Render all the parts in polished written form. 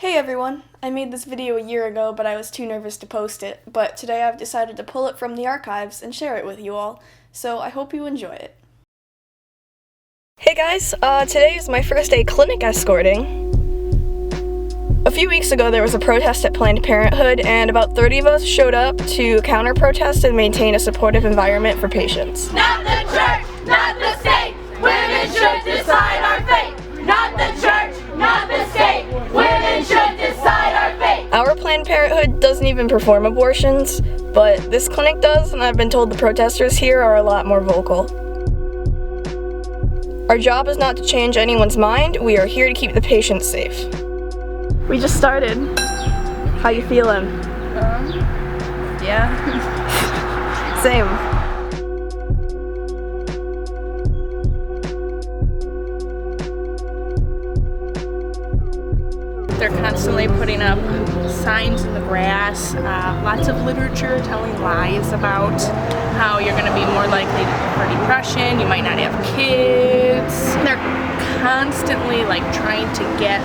Hey everyone! I made this video a year ago, but I was too nervous to post it, but today I've decided to pull it from the archives and share it with you all, so I hope you enjoy it. Hey guys, today is my first day clinic escorting. A few weeks ago there was a protest at Planned Parenthood, and about 30 of us showed up to counter-protest and maintain a supportive environment for patients. Not the church, not the state, women should decide our fate. Not the church, not the state, women should decide our fate. Our Planned Parenthood doesn't even perform abortions, but this clinic does, and I've been told the protesters here are a lot more vocal. Our job is not to change anyone's mind, we are here to keep the patients safe. We just started. How you feeling? Yeah. Same. They're constantly putting up signs in the grass, lots of literature telling lies about how you're going to be more likely for depression, you might not have kids. They're constantly trying to get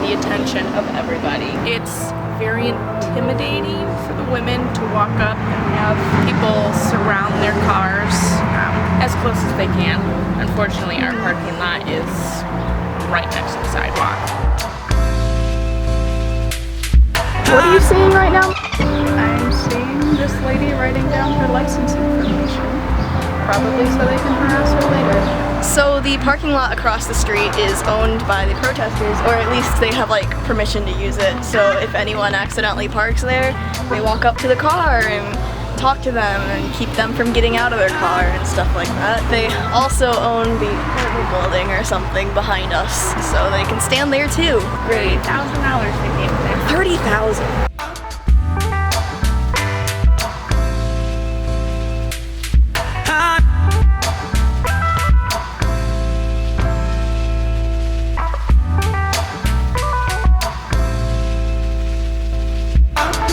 the attention of everybody. It's very intimidating for the women to walk up and have people surround their cars as close as they can. Unfortunately, our parking lot is right next to the sidewalk. What are you seeing right now? I'm seeing this lady writing down her license information, probably so they can harass her later. So the parking lot across the street is owned by the protesters, or at least they have permission to use it. So if anyone accidentally parks there, they walk up to the car and talk to them and keep them from getting out of their car and stuff like that. They also own the apartment building or something behind us, so they can stand there too. Great. $30,000 they gave there. $30,000.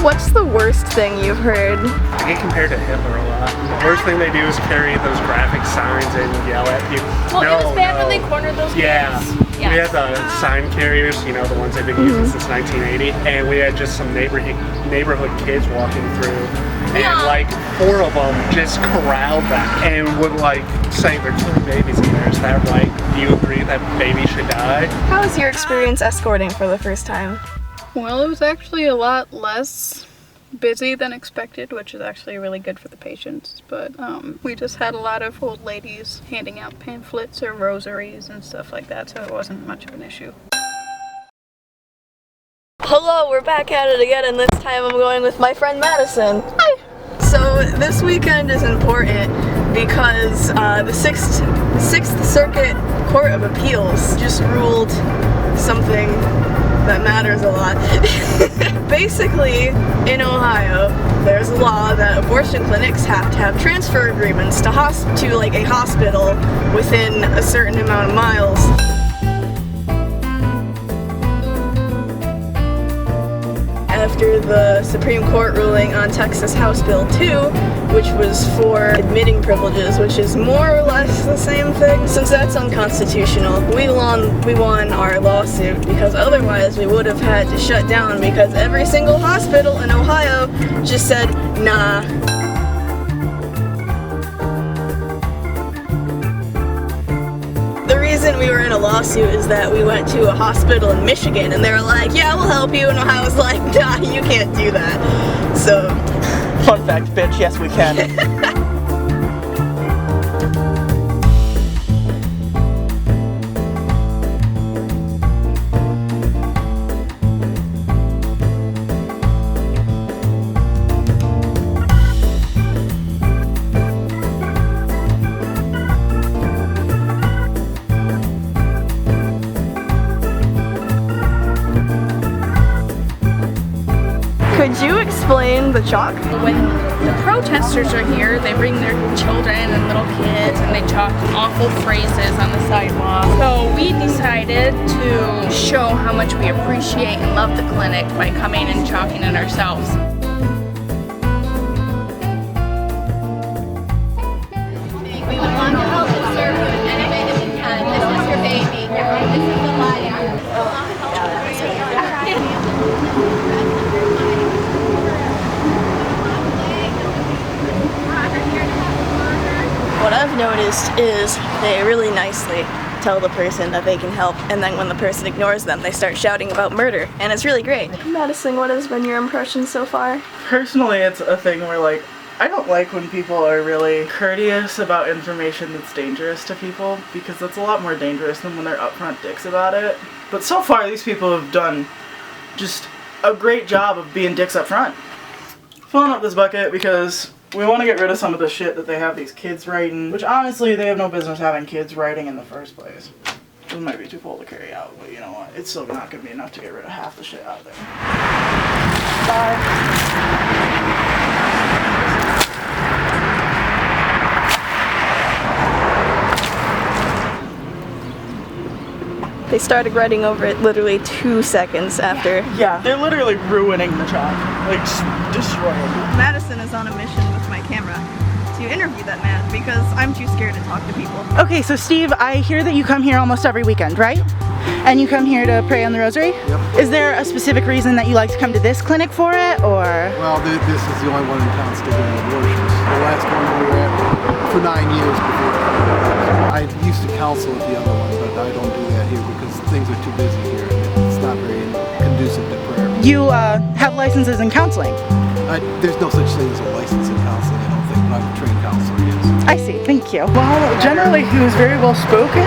What's the worst thing you've heard? I get compared to Hitler a lot. The worst thing they do is carry those graphic signs and yell at people. Well, it was bad when they cornered those kids. Yeah. Yes. We had the sign carriers, the ones they've been using since 1980, and we had just some neighborhood kids walking through, and 4 of them just corralled them and would say they're killing babies in there. Is that right? Do you agree that baby should die? How was your experience escorting for the first time? Well, it was actually a lot less busy than expected, which is actually really good for the patients, but we just had a lot of old ladies handing out pamphlets or rosaries and stuff like that, so it wasn't much of an issue. Hello, we're back at it again, and this time I'm going with my friend Madison. Hi! So this weekend is important because the Sixth Circuit Court of Appeals just ruled something that matters a lot. Basically, in Ohio, there's a law that abortion clinics have to have transfer agreements to a hospital within a certain amount of miles. After the Supreme Court ruling on Texas House Bill 2, which was for admitting privileges, which is more or less the same thing. Since that's unconstitutional, we won our lawsuit, because otherwise we would have had to shut down because every single hospital in Ohio just said, nah. The reason we were in a lawsuit is that we went to a hospital in Michigan and they were like, yeah, we'll help you, and I was like, nah, you can't do that. So, fun fact, bitch, yes we can. could you explain the chalk? When the protesters are here, they bring their children and little kids and they chalk awful phrases on the sidewalk. So we decided to show how much we appreciate and love the clinic by coming and chalking it ourselves. We would want to help and serve you in any way that we can. This is your baby. This is the life. noticed is they really nicely tell the person that they can help, and then when the person ignores them, they start shouting about murder, and it's really great. Madison, what has been your impression so far? Personally, it's a thing where, like, I don't like when people are really courteous about information that's dangerous to people, because that's a lot more dangerous than when they're upfront dicks about it. But so far, these people have done just a great job of being dicks up front. Filling up this bucket because we want to get rid of some of the shit that they have these kids writing, which honestly they have no business having kids writing in the first place. It might be too full to carry out, but you know what? It's still not going to be enough to get rid of half the shit out there. Bye. They started writing over it literally 2 seconds after. Yeah, they're literally ruining the job. Like, destroying it. Madison is on a mission with my camera to interview that man because I'm too scared to talk to people. Okay, so Steve, I hear that you come here almost every weekend, right? And you come here to pray on the rosary? Yep. Is there a specific reason that you like to come to this clinic for it, or? Well, this is the only one in town still doing abortions. The last one we were at for 9 years before. I used to counsel at the other one, but I don't do that here because things are too busy here and it's not very conducive to prayer. You have licenses in counseling? There's no such thing as a license in counseling, I don't think, but I'm a trained counselor, yes. I see, thank you. Well, generally he was very well spoken.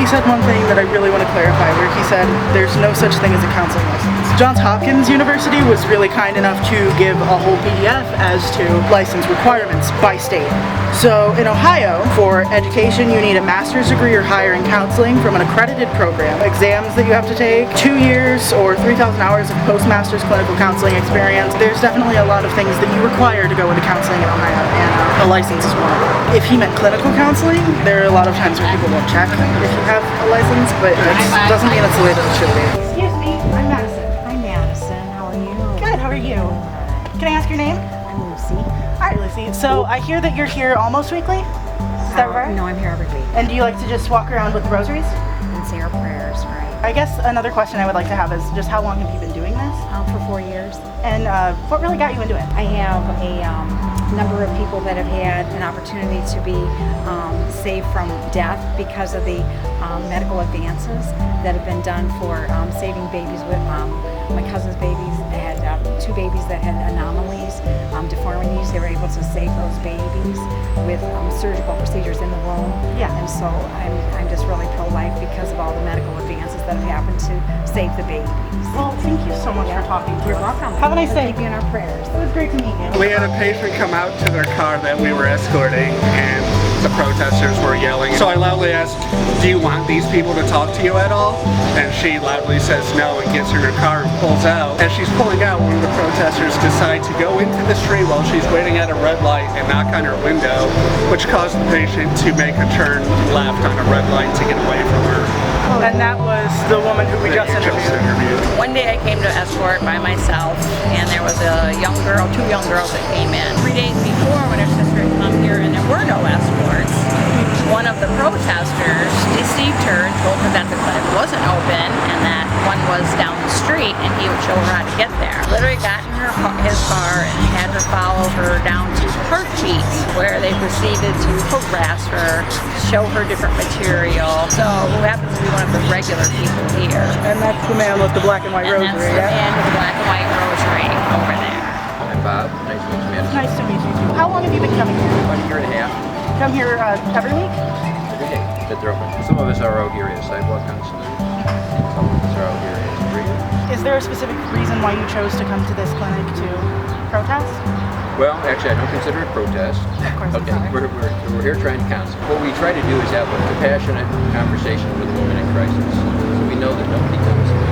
He said one thing that I really want to clarify, where he said there's no such thing as a counseling license. Johns Hopkins University was really kind enough to give a whole PDF as to license requirements by state. So in Ohio, for education, you need a master's degree or higher in counseling from an accredited program, exams that you have to take, 2 years or 3,000 hours of postmaster's clinical counseling experience. There's definitely a lot of things that you require to go into counseling in Ohio, and a license is one of them. If he meant clinical counseling, there are a lot of times where people won't check if you have a license, but it doesn't mean it's the way that it should be. Excuse me, I'm Madison. Hi Madison, how are you? Good, how are you? Can I ask your name? I'm Lucy. Hi Lucy. So I hear that you're here almost weekly? Is that right? No, I'm here every week. And do you like to just walk around with the rosaries? And say our prayers, right? I guess another question I would like to have is just how long have you been doing this? For 4 years. And what really got you into it? I have a number of people that have had an opportunity to be saved from death because of the medical advances that have been done for saving babies with my cousin's babies. They had 2 babies that had anomalies, deformities. They were able to save those babies with surgical procedures in the womb. Yeah. And so I'm just really pro-life because of all the medical advances that have happened to save the babies. Well, thank you so much for talking to us. You're welcome. Have a nice day. Keep you in our prayers. It was great to meet you. We had a patient come out to their car that we were escorting, and the protesters were yelling. So I loudly asked, "Do you want these people to talk to you at all?" And she loudly says no and gets in her car and pulls out. As she's pulling out, one of the protesters decides to go into the street while she's waiting at a red light and knock on her window, which caused the patient to make a turn left on a red light to get away from her. And that was the woman who we just interviewed. One day I came to escort by myself, and there was a young girl, 2 young girls that came in. 3 days before, when her sister had come here and there were no escorts, one of the protesters deceived her and told her that the clinic wasn't open and that one was down the street and he would show her how to get there. Literally got in his car and had her follow her down to her feet, where they proceeded to harass her, show her different material. So who happens to be one of the regular people here. And that's the man with the black and white And rosary, that's the yeah? man with the black and white rosary over there. I'm Bob. Nice to meet you, Madison. Nice to meet you. How long have you been coming here? About a year and a half. Come here every week? Every day that they're open. Some of us are out here as sidewalk counselors. Some of us are out here as readers. Is there a specific reason why you chose to come to this clinic to protest? Well, actually, I don't consider it protest. Of course, Okay, it's not. we're here trying to counsel. What we try to do is have a compassionate conversation with a woman in crisis. So we know that nobody comes here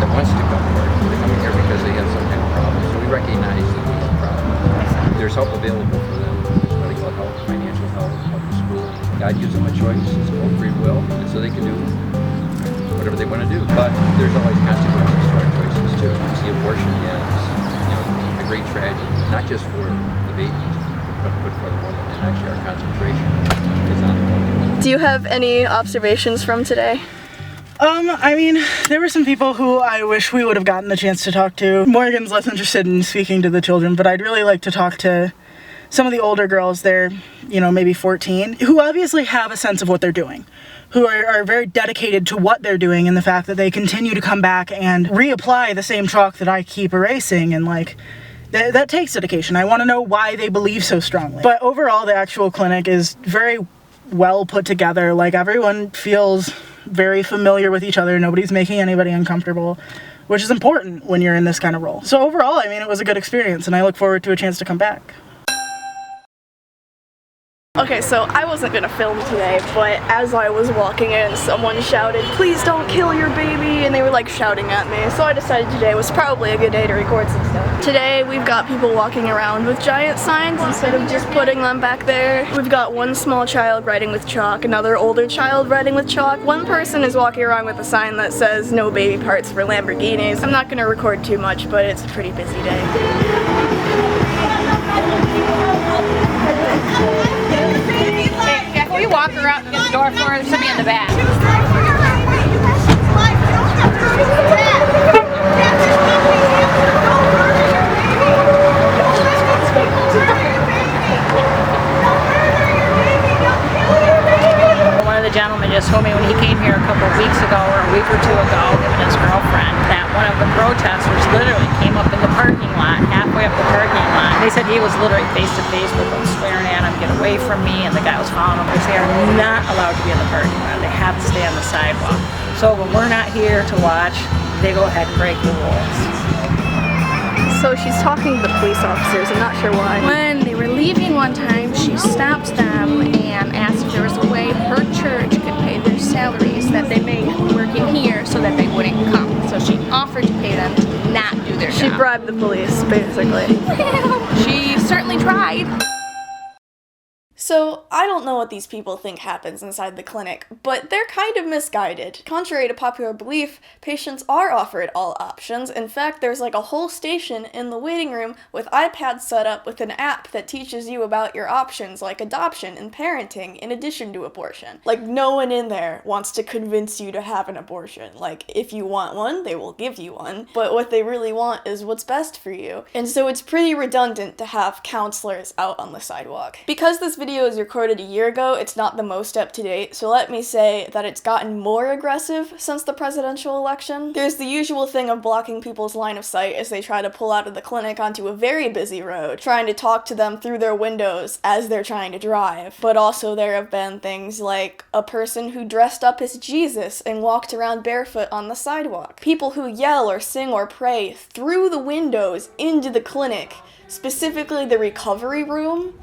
that wants to come here. They're coming here because they have some kind of problem. So we recognize that there's a problem. There's help available for them. There's medical help, financial help, help in school. God gives them a choice. It's called free will, and so they can do whatever they want to do. But there's always consequences to our choices too. See, abortion is, a great tragedy, not just for the babies, but for the woman. And actually, our concentration is on the woman. Do you have any observations from today? I mean, there were some people who I wish we would have gotten the chance to talk to. Morgan's less interested in speaking to the children, but I'd really like to talk to some of the older girls, they're, you know, maybe 14, who obviously have a sense of what they're doing, who are very dedicated to what they're doing, and the fact that they continue to come back and reapply the same chalk that I keep erasing, and like, that takes dedication. I want to know why they believe so strongly. But overall, the actual clinic is very well put together. Like, everyone feels very familiar with each other. Nobody's making anybody uncomfortable, which is important when you're in this kind of role. So overall, I mean, it was a good experience, and I look forward to a chance to come back. Okay, so I wasn't gonna film today, but as I was walking in, someone shouted, "Please don't kill your baby," and they were like shouting at me. So I decided today was probably a good day to record some stuff. Today we've got people walking around with giant signs instead of just putting them back there. We've got one small child writing with chalk, another older child writing with chalk. One person is walking around with a sign that says "No baby parts for Lamborghinis." I'm not gonna record too much, but it's a pretty busy day. Can we walk her out and get the door for her? There should be in the back. One of the gentlemen just told me when he came here a couple of weeks ago or a week or two ago, him and his girlfriend, that one of the protesters literally came up in the parking lot, halfway up the parking lot. They said he was literally face to face with them, swearing at him, "Get away from me," and the guy was following them because they are not allowed to be in the parking lot. They have to stay on the sidewalk. So when we're not here to watch, they go ahead and break the rules. So she's talking to the police officers, I'm not sure why. When they were leaving one time, she stopped them and asked if there was a way her church could pay their salaries that they make working here so that they wouldn't come. So she offered to pay them to not do their job. She bribed the police, basically. She certainly tried. So, I don't know what these people think happens inside the clinic, but they're kind of misguided. Contrary to popular belief, patients are offered all options. In fact, there's like a whole station in the waiting room with iPads set up with an app that teaches you about your options like adoption and parenting in addition to abortion. Like, no one in there wants to convince you to have an abortion. Like, if you want one, they will give you one, but what they really want is what's best for you. And so it's pretty redundant to have counselors out on the sidewalk. Because this video was recorded a year ago, it's not the most up to date, so let me say that it's gotten more aggressive since the presidential election. There's the usual thing of blocking people's line of sight as they try to pull out of the clinic onto a very busy road, trying to talk to them through their windows as they're trying to drive. But also there have been things like a person who dressed up as Jesus and walked around barefoot on the sidewalk. People who yell or sing or pray through the windows into the clinic, specifically the recovery room.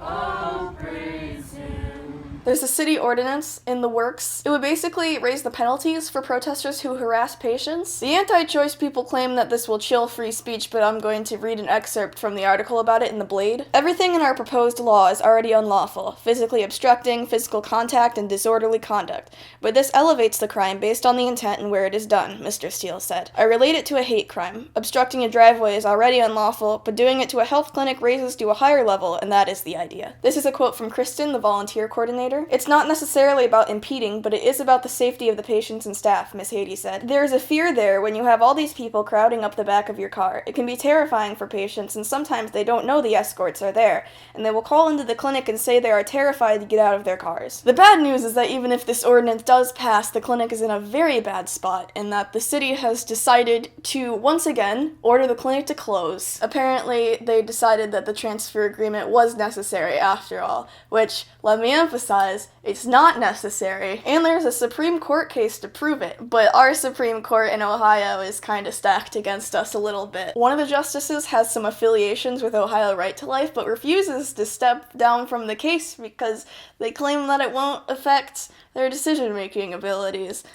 There's a city ordinance in the works. It would basically raise the penalties for protesters who harass patients. The anti-choice people claim that this will chill free speech, but I'm going to read an excerpt from the article about it in The Blade. Everything in our proposed law is already unlawful, physically obstructing, physical contact, and disorderly conduct. But this elevates the crime based on the intent and where it is done, Mr. Steele said. I relate it to a hate crime. Obstructing a driveway is already unlawful, but doing it to a health clinic raises to a higher level, and that is the idea. This is a quote from Kristen, the volunteer coordinator. It's not necessarily about impeding, but it is about the safety of the patients and staff, Miss Haiti said. There is a fear there when you have all these people crowding up the back of your car. It can be terrifying for patients, and sometimes they don't know the escorts are there, and they will call into the clinic and say they are terrified to get out of their cars. The bad news is that even if this ordinance does pass, the clinic is in a very bad spot, and that the city has decided to, once again, order the clinic to close. Apparently, they decided that the transfer agreement was necessary after all, which, let me emphasize, it's not necessary, and there's a Supreme Court case to prove it, but our Supreme Court in Ohio is kind of stacked against us a little bit. One of the justices has some affiliations with Ohio Right to Life, but refuses to step down from the case because they claim that it won't affect their decision-making abilities.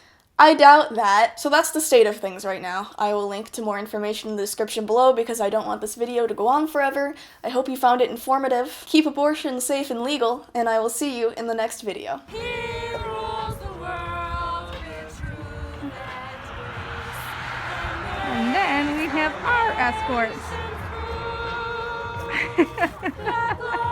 I doubt that. So that's the state of things right now. I will link to more information in the description below because I don't want this video to go on forever. I hope you found it informative. Keep abortion safe and legal, and I will see you in the next video. He rules the world with truth And then we have our escorts. and